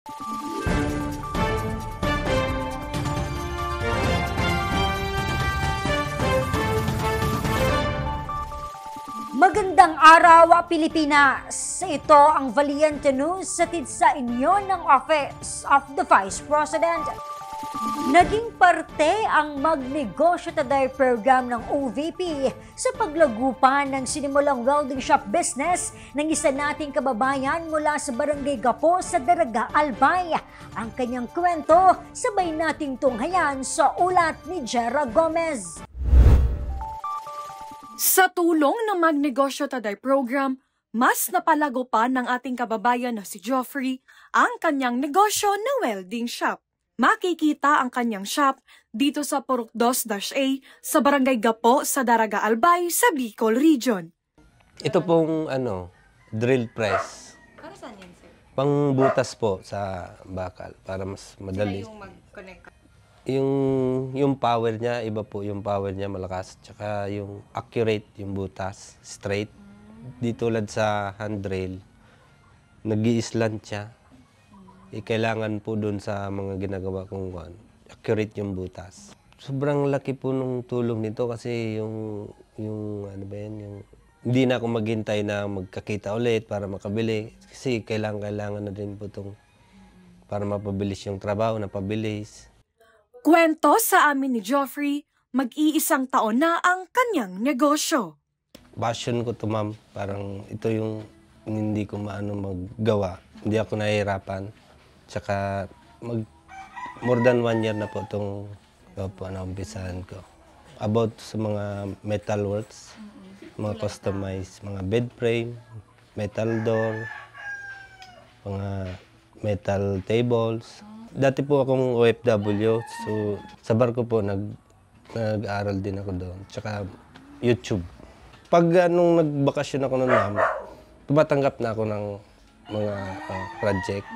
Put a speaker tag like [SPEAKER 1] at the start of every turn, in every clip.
[SPEAKER 1] Magandang araw, Pilipinas! Ito ang Valiente News hatid sa inyo ng Office of the Vice President. Naging parte ang Magnegosyo Today program ng OVP sa paglagupan ng sinimulang welding shop business ng isa nating kababayan mula sa Barangay Gapo sa Daraga, Albay. Ang kanyang kwento, sabay nating tunghayan sa ulat ni Jera Gomez.
[SPEAKER 2] Sa tulong ng Magnegosyo Today program, mas napalago pa ng ating kababayan na si Geoffrey ang kanyang negosyo na welding shop. Makikita ang kanyang shop dito sa Purok 2-A sa Barangay Gapo sa Daraga, Albay sa Bicol Region.
[SPEAKER 3] Ito pong drill press.
[SPEAKER 4] Para saan yan, sir?
[SPEAKER 3] Pangbutas po sa bakal para mas madali.
[SPEAKER 4] Sila yung mag-connect?
[SPEAKER 3] Yung power niya, iba po yung power niya, malakas. Tsaka yung accurate, yung butas, straight. Di tulad sa handrail, nag-i-slant siya. Kailangan po dun sa mga ginagawa kong accurate yung butas. Sobrang laki po nung tulong nito kasi yung hindi na ako maghintay na magkakita ulit para makabili. Kasi kailangan na din po itong para mapabilis yung trabaho, napabilis.
[SPEAKER 2] Kwento sa amin ni Geoffrey, mag-iisang taon na ang kanyang negosyo.
[SPEAKER 3] Passion ko to, ma'am. Parang ito yung hindi ko maggawa. Hindi ako nahihirapan. Tsaka more than 1 year na po itong naumpisahan ko. About sa mga metal works, mga customized, mga bed frame, metal door, mga metal tables. Dati po akong OFW, so sa barko po nag-aaral din ako doon. Tsaka YouTube. Pag nagbakasyon ako noon, ma'am, tumatanggap na ako ng mga project.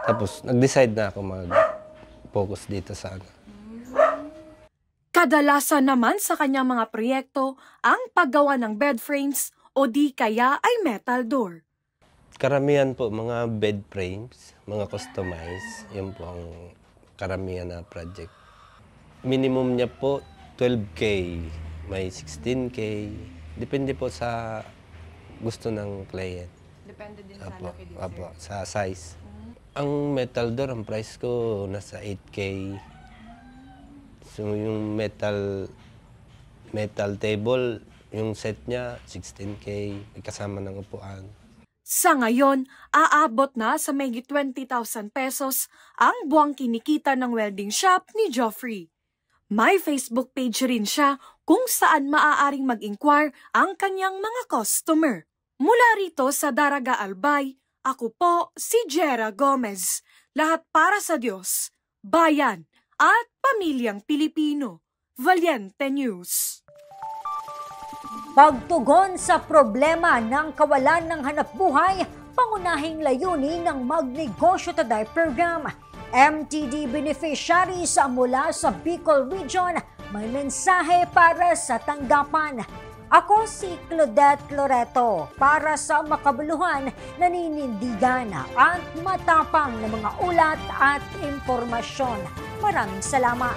[SPEAKER 3] Tapos nag-decide na ako mag-focus dito sa
[SPEAKER 2] Kadalasan naman sa kanyang mga proyekto ang paggawa ng bed frames o di kaya ay metal door.
[SPEAKER 3] Karamihan po, mga bed frames, mga customized, yun po ang karamihan na project. Minimum niya po 12K, may 16K. Depende po sa gusto ng client.
[SPEAKER 4] Depende din sa laki din, sir.
[SPEAKER 3] Sa size. Ang metal door, ang price ko nasa 8K. So yung metal table, yung set niya 16K, kasama ng upuan.
[SPEAKER 2] Sa ngayon, aabot na sa may 20,000 pesos ang buwang kinikita ng welding shop ni Geoffrey. May Facebook page rin siya kung saan maaaring mag-inquire ang kanyang mga customer. Mula rito sa Daraga, Albay, ako po si Jera Gomez. Lahat para sa Diyos, bayan at pamilyang Pilipino. Valiente News.
[SPEAKER 1] Pagtugon sa problema ng kawalan ng hanapbuhay, pangunahing layunin ng Magnegosyo Today program. MTD beneficiaries mula sa Bicol Region may mensahe para sa tanggapan. Ako si Claudette Loreto para sa makabuluhan, naninindigan at matapang na mga ulat at impormasyon. Maraming salamat.